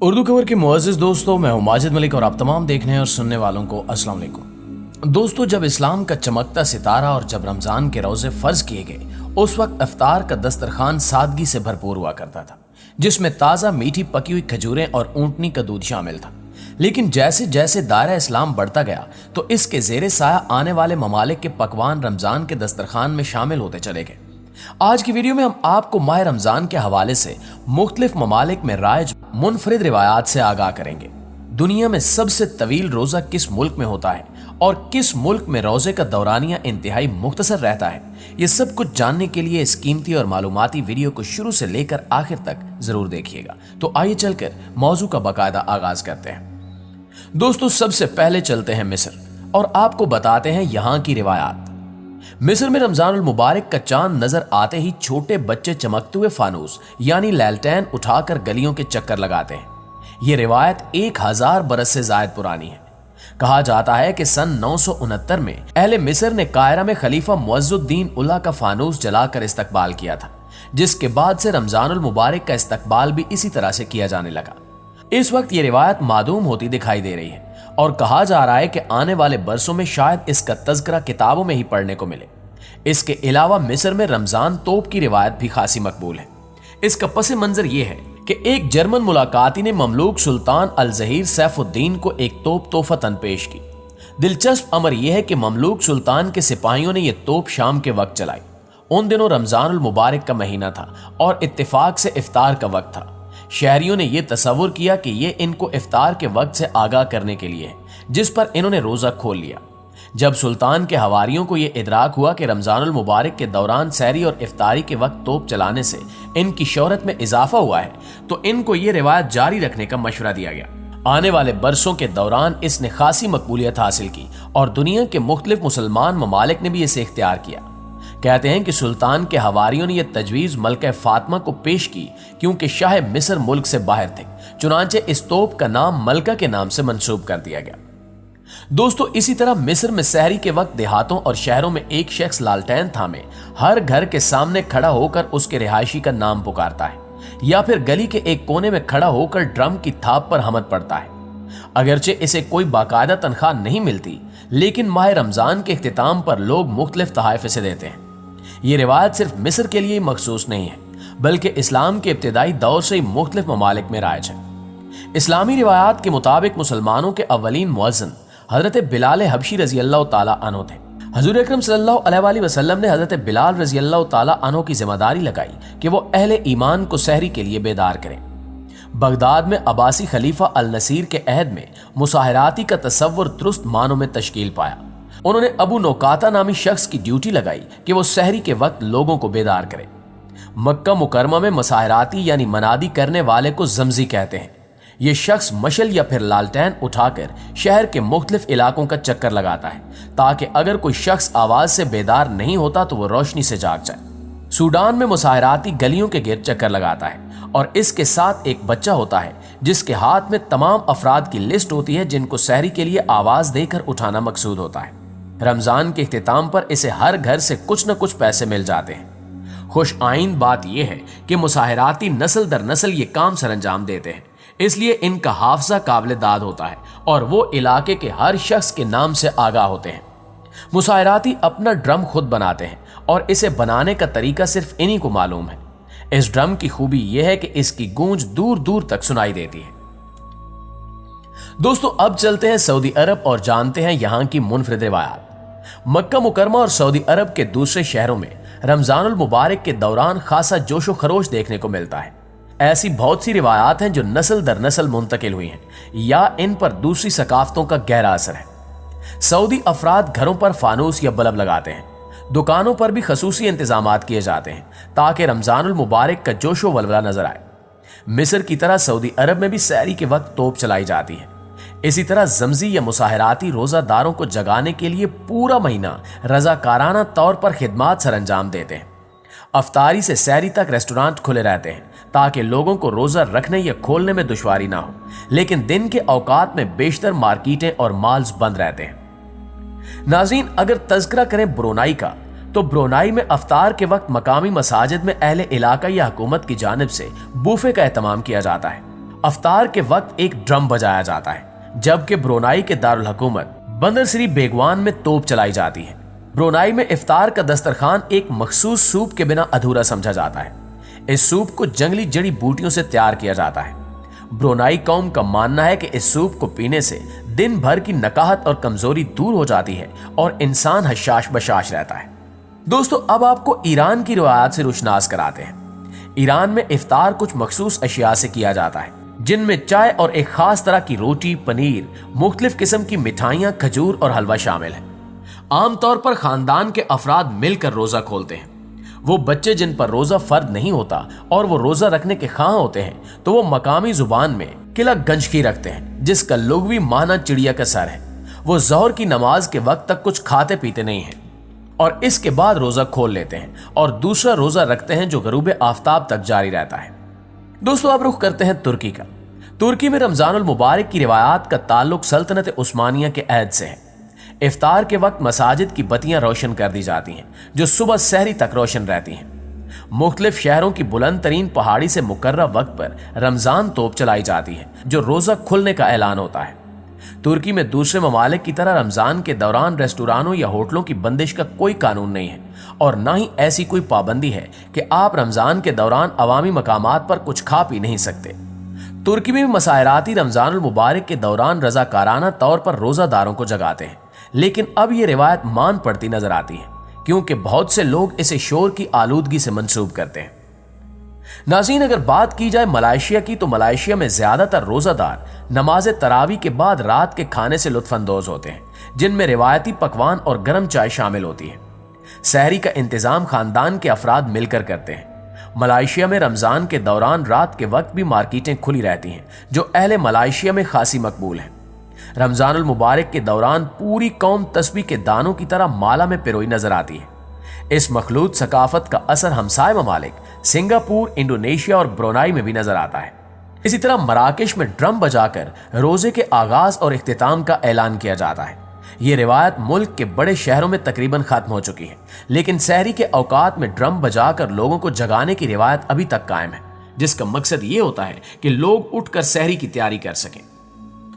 उर्दू खबर के मुअज़्ज़िज़ दोस्तों, मैं हूं माजिद मलिक और आप तमाम देखने और सुनने वालों को अस्सलाम वालेकुम। दोस्तों, जब इस्लाम का चमकता सितारा और जब रमज़ान के रोज़े फ़र्ज किए गए, उस वक्त इफ्तार का दस्तरखान सादगी से भरपूर हुआ करता था, जिसमें ताज़ा मीठी पकी हुई खजूरें और ऊँटनी का दूध शामिल था। लेकिन जैसे जैसे दायरा इस्लाम बढ़ता गया तो इसके ज़ेरे साया आने वाले ममालिक के पकवान रमज़ान के दस्तरखान में शामिल होते चले गए। आज की वीडियो में हम आपको माह रमजान के हवाले से मुख्तलिफ ममालिक में राइज मुनफरिद रिवायात से आगाह करेंगे। दुनिया में सबसे तवील रोजा किस मुल्क में होता है और किस मुल्क में रोजे का दौरानिया इंतहाई मुख्तसर रहता है, ये सब कुछ जानने के लिए इस कीमती और मालूमाती वीडियो को शुरू से लेकर आखिर तक जरूर देखिएगा। तो आइए चलकर मौजू का बाकायदा आगाज करते हैं। दोस्तों, सबसे पहले चलते हैं मिस्र और आपको बताते हैं यहाँ की रिवायात। मिस्र में रमजानुल मुबारक का चांद नजर आते ही छोटे बच्चे चमकते हुए फानूस यानी लैलटेन उठाकर गलियों के चक्कर लगाते हैं। ये रिवायत 1000 बरस से जायद पुरानी है। कहा जाता है कि सन 969 में अहले मिस्र ने कायरा में खलीफा मुअज्जुद्दीन उल्ला का फानूस जलाकर इस्तकबाल किया था, जिसके बाद से रमजानुल मुबारक का इस्तकबाल भी इसी तरह से किया जाने लगा। इस वक्त ये रिवायत मादूम होती दिखाई दे रही है और कहा जा रहा है कि आने वाले बरसों में शायद इसका तज़किरा किताबों में ही पढ़ने को मिले। इसके अलावा मिस्र में रमजान तोप की रिवायत भी खासी मकबूल है। इसका पस मंजर ये है कि एक जर्मन मुलाकाती ने ममलूक सुल्तान अल ज़हीर सैफुद्दीन को एक तोप तोहफतन पेश की। दिलचस्प अमर यह है कि ममलूक सुल्तान के सिपाहियों ने यह तोप शाम के वक्त चलाई। उन दिनों रमजानुल मुबारक का महीना था और इत्तेफाक से इफ्तार का वक्त था। शहरियों ने यह तसव्वुर किया कि यह इनको इफ्तार के वक्त से आगाह करने के लिए है, जिस पर इन्होंने रोजा खोल लिया। जब सुल्तान के हवारियों को यह इदराक हुआ कि रमजानुल मुबारक के दौरान सहरी और इफ्तारी के वक्त तोप चलाने से इनकी शोहरत में इजाफा हुआ है, तो इनको यह रिवायत जारी रखने का मशवरा दिया गया। आने वाले बरसों के दौरान इसने खासी मकबूलियत हासिल की और दुनिया के मुख्तलिफ मुसलमान ममालिक ने भी इसे इख्तियार किया। कहते हैं कि सुल्तान के हवारियों ने यह तजवीज़ मलका फातिमा को पेश की क्योंकि शाह मिस्र मुल्क से बाहर थे, चुनांचे इस तोप का नाम मलका के नाम से मंसूब कर दिया गया। दोस्तों, इसी तरह मिस्र में सहरी के वक्त देहातों और शहरों में एक शख्स लालटेन थामे हर घर के सामने खड़ा होकर उसके रिहायशी का नाम पुकारता है या फिर गली के एक कोने में खड़ा होकर ड्रम की थाप पर हमद पड़ता है। अगरचे इसे कोई बाकायदा तनख्वाह नहीं मिलती, लेकिन माह रमजान के इख्तिताम पर लोग मुख्तलिफ तोहफे से देते हैं। ये रिवायत सिर्फ मिस्र के लिए ही मखसूस नहीं है, बल्कि इस्लाम के इब्तिदाई दौर से ही मुख्तलिफ ममालिक में राइज है। इस्लामी रिवायात के मुताबिक मुसलमानों के अव्वलीन मुअज्जिन हजरत बिलाल हबशी रजी अल्लाह ताला अन्हु थे। हुजूर अकरम सल्लल्लाहु अलैहि वसल्लम ने हजरत बिलाल रजी अल्लाह ताला अन्हु की जिम्मेदारी लगाई कि वो अहले ईमान को सहरी के लिए बेदार करें। बगदाद में अब्बासी खलीफा अल नसीर के अहद में मुसाहराती का तसव्वुर दुरुस्त मानों में तश्कील पाया। उन्होंने अबू नौकाता नामी शख्स की ड्यूटी लगाई कि वो सहरी के वक्त लोगों को बेदार करे। मक्का मुकरमा में मुसाहराती यानी मनादी करने वाले को जमजी कहते हैं। ये शख्स मशल या फिर लालटेन उठाकर शहर के मुख्तलिफ इलाकों का चक्कर लगाता है ताकि अगर कोई शख्स आवाज से बेदार नहीं होता तो वो रोशनी से जाग जाए। सूडान में मुसाहराती गलियों के गिर्द चक्कर लगाता है और इसके साथ एक बच्चा होता है जिसके हाथ में तमाम अफराद की लिस्ट होती है जिनको सहरी के लिए आवाज देकर उठाना मकसूद होता है। रमजान के इख्तिताम पर इसे हर घर से कुछ न कुछ पैसे मिल जाते हैं। खुश आइन बात यह है कि मुसाहराती नस्ल दर नस्ल ये काम सरंजाम देते हैं, इसलिए इनका हाफजा काबिल दाद होता है और वो इलाके के हर शख्स के नाम से आगाह होते हैं। मुसाहराती अपना ड्रम खुद बनाते हैं और इसे बनाने का तरीका सिर्फ इन्हीं को मालूम है। इस ड्रम की खूबी यह है कि इसकी गूंज दूर दूर तक सुनाई देती है। दोस्तों, अब चलते हैं सऊदी अरब और जानते हैं यहाँ की मुनफरिद रिवायात। मक्का मुकरमा और सऊदी अरब के दूसरे शहरों में रमजानुल मुबारक के दौरान खासा जोशो खरोश देखने को मिलता है। ऐसी बहुत सी रिवायात हैं जो नस्ल दर नस्ल मुंतकिल हुई हैं या इन पर दूसरी सकाफतों का गहरा असर है। सऊदी अफराद घरों पर फानूस या बल्ब लगाते हैं। दुकानों पर भी खसूसी इंतजामात किए जाते हैं ताकि रमजानुल मुबारक का जोशो वलवला नजर आए। मिस्र की तरह सऊदी अरब में भी सहरी के वक्त तोप चलाई जाती है। इसी तरह जमजी या मुसाहराती रोजादारों को जगाने के लिए पूरा महीना रजाकाराना तौर पर खिदमात सरंजाम देते हैं। अफ्तारी से सहरी तक रेस्टोरेंट खुले रहते हैं ताकि लोगों को रोजा रखने या खोलने में दुश्वारी ना हो, लेकिन दिन के औकात में बेशतर मार्केटें और मॉल्स बंद रहते हैं। नाज़रीन, अगर तज़किरा करें ब्रुनाई का, तो ब्रुनाई में अफ्तार के वक्त मकामी मसाजिद में अहले इलाका या हुकूमत की जानिब से बूफे का एहतमाम किया जाता है। अफ्तार के वक्त एक ड्रम बजाया जाता है, जबकि ब्रुनाई के दारुल हुकूमत बंदर सरी बेगवान में तोप चलाई जाती है। ब्रुनाई में इफ्तार का दस्तरखान एक मखसूस सूप के बिना अधूरा समझा जाता है। इस सूप को जंगली जड़ी बूटियों से तैयार किया जाता है। ब्रुनाई कौम का मानना है कि इस सूप को पीने से दिन भर की नकाहत और कमजोरी दूर हो जाती है और इंसान हशाश बशाश रहता है। दोस्तों, अब आपको ईरान की रिवायत से रोशनास कराते हैं। ईरान में इफ्तार कुछ मखसूस अशिया से किया जाता है, जिनमें चाय और एक खास तरह की रोटी, पनीर, मुख्तलिफ किस्म की मिठाइयाँ, खजूर और हलवा शामिल है। आमतौर पर खानदान के अफराद मिलकर रोजा खोलते हैं। वो बच्चे जिन पर रोजा फर्द नहीं होता और वो रोजा रखने के खां होते हैं, तो वो मकामी जुबान में किला गंजकी रखते हैं, जिसका लुग़वी माना चिड़िया का सर है। वो ज़ोहर की नमाज के वक्त तक कुछ खाते पीते नहीं हैं और इसके बाद रोजा खोल लेते हैं और दूसरा रोजा रखते हैं जो गरूब आफ्ताब तक जारी रहता है। दोस्तों, अब रुख करते हैं तुर्की का। तुर्की में रमजानुल मुबारक की रिवायात का ताल्लुक सल्तनत उस्मानिया के अहद से है। इफ्तार के वक्त मसाजिद की बत्तियां रोशन कर दी जाती हैं, जो सुबह सहरी तक रोशन रहती हैं। मुख्तलिफ शहरों की बुलंद तरीन पहाड़ी से मुकर्रर वक्त पर रमजान तोप चलाई जाती है, जो रोजा खुलने का ऐलान होता है। तुर्की में दूसरे ममालिक की तरह रमजान के दौरान रेस्टोरानों या होटलों की बंदिश का कोई कानून नहीं है और ना ही ऐसी कोई पाबंदी है कि आप रमजान के दौरान अवामी मकामात पर कुछ खा पी नहीं सकते। तुर्की में मसायराती रमजानुल मुबारक के दौरान रजाकाराना तौर पर रोजादारों को जगाते हैं, लेकिन अब ये रिवायत मान पड़ती नजर आती है, क्योंकि बहुत से लोग इसे शोर की आलूदगी से मंसूब करते हैं। नाज़रीन, अगर बात की जाए मलेशिया की, तो मलेशिया में ज्यादातर रोजादार नमाज तरावी के बाद रात के खाने से लुत्फानंदोज होते हैं, जिनमें रिवायती पकवान और गर्म चाय शामिल होती है। सहरी का इंतजाम खानदान के अफराद मिलकर करते हैं। मलेशिया में रमजान के दौरान रात के वक्त भी मार्केटें खुली रहती हैं, जो अहले मलेशिया में खासी मकबूल है। रमजानुल मुबारक के दौरान पूरी कौम तस्बीह के दानों की तरह माला में पिरोई नजर आती है। इस मखलूत सकाफत का असर हमसाय ममालिक सिंगापुर, इंडोनेशिया और ब्रुनाई में भी नजर आता है। इसी तरह मराकेश में ड्रम बजाकर रोजे के आगाज और इख्तिताम का ऐलान किया जाता है। ये रिवायत मुल्क के बड़े शहरों में तकरीबन खत्म हो चुकी है, लेकिन सहरी के औकात में ड्रम बजाकर लोगों को जगाने की रिवायत अभी तक कायम है, जिसका मकसद ये होता है कि लोग उठकर सहरी की तैयारी कर सकें।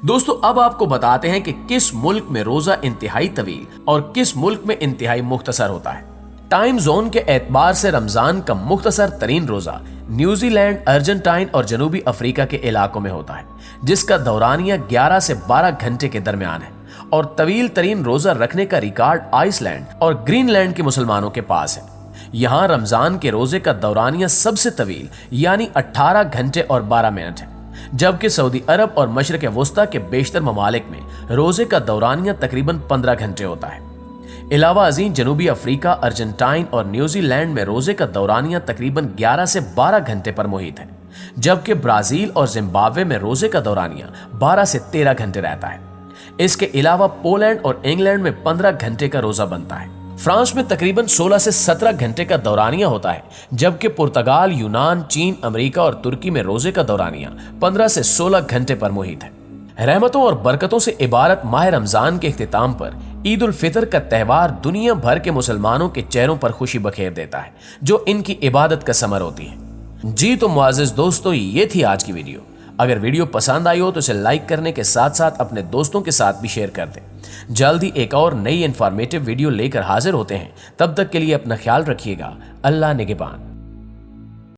दोस्तों, अब आपको बताते हैं कि किस मुल्क में रोजा इंतहाई तवील और किस मुल्क में इंतहाई मुख्तसर होता है। टाइम जोन के एतबार से रमजान का मुख्तसर तरीन रोजा न्यूजीलैंड, अर्जेंटाइन और जनूबी अफ्रीका के इलाकों में होता है, जिसका दौरानिया 11 से 12 घंटे के दरमियान है, और तवील तरीन रोजा रखने का रिकॉर्ड आइसलैंड और ग्रीनलैंड के मुसलमानों के पास है। यहाँ रमजान के रोजे का दौरानिया सबसे तवील यानी 18 घंटे और 12 मिनट है, जबकि सऊदी अरब और मशरक वस्ता के बेशतर ममालिक में रोजे का दौरानिया तकरीबन 15 घंटे होता है। इलावा अजीम जनूबी अफ्रीका, अर्जेंटाइन और न्यूजीलैंड में रोजे का दौरानिया तकरीबन 11 से 12 घंटे पर मुहित है, जबकि ब्राजील और जिम्बाब्वे में रोजे का दौरानिया 12 से 13 घंटे रहता है। इसके अलावा पोलैंड और इंग्लैंड में 15 घंटे का रोजा बनता है। फ्रांस में तकरीबन 16 से 17 घंटे का दौरानिया होता है, जबकि पुर्तगाल, यूनान, चीन, अमेरिका और तुर्की में रोजे का दौरानिया 15 से 16 घंटे पर मुहित है। रहमतों और बरकतों से इबारत माह रमजान के इख्तिताम पर ईद उल फितर का त्यौहार दुनिया भर के मुसलमानों के चेहरों पर खुशी बखेर देता है, जो इनकी इबादत का समर होती है। जी तो मुआज़िज़ दोस्तों, ये थी आज की वीडियो। अगर वीडियो पसंद आई हो तो इसे लाइक करने के साथ साथ अपने दोस्तों के साथ भी शेयर कर दें। जल्द ही एक और नई इन्फॉर्मेटिव वीडियो लेकर हाजिर होते हैं। तब तक के लिए अपना ख्याल रखिएगा। अल्लाह निगहबान।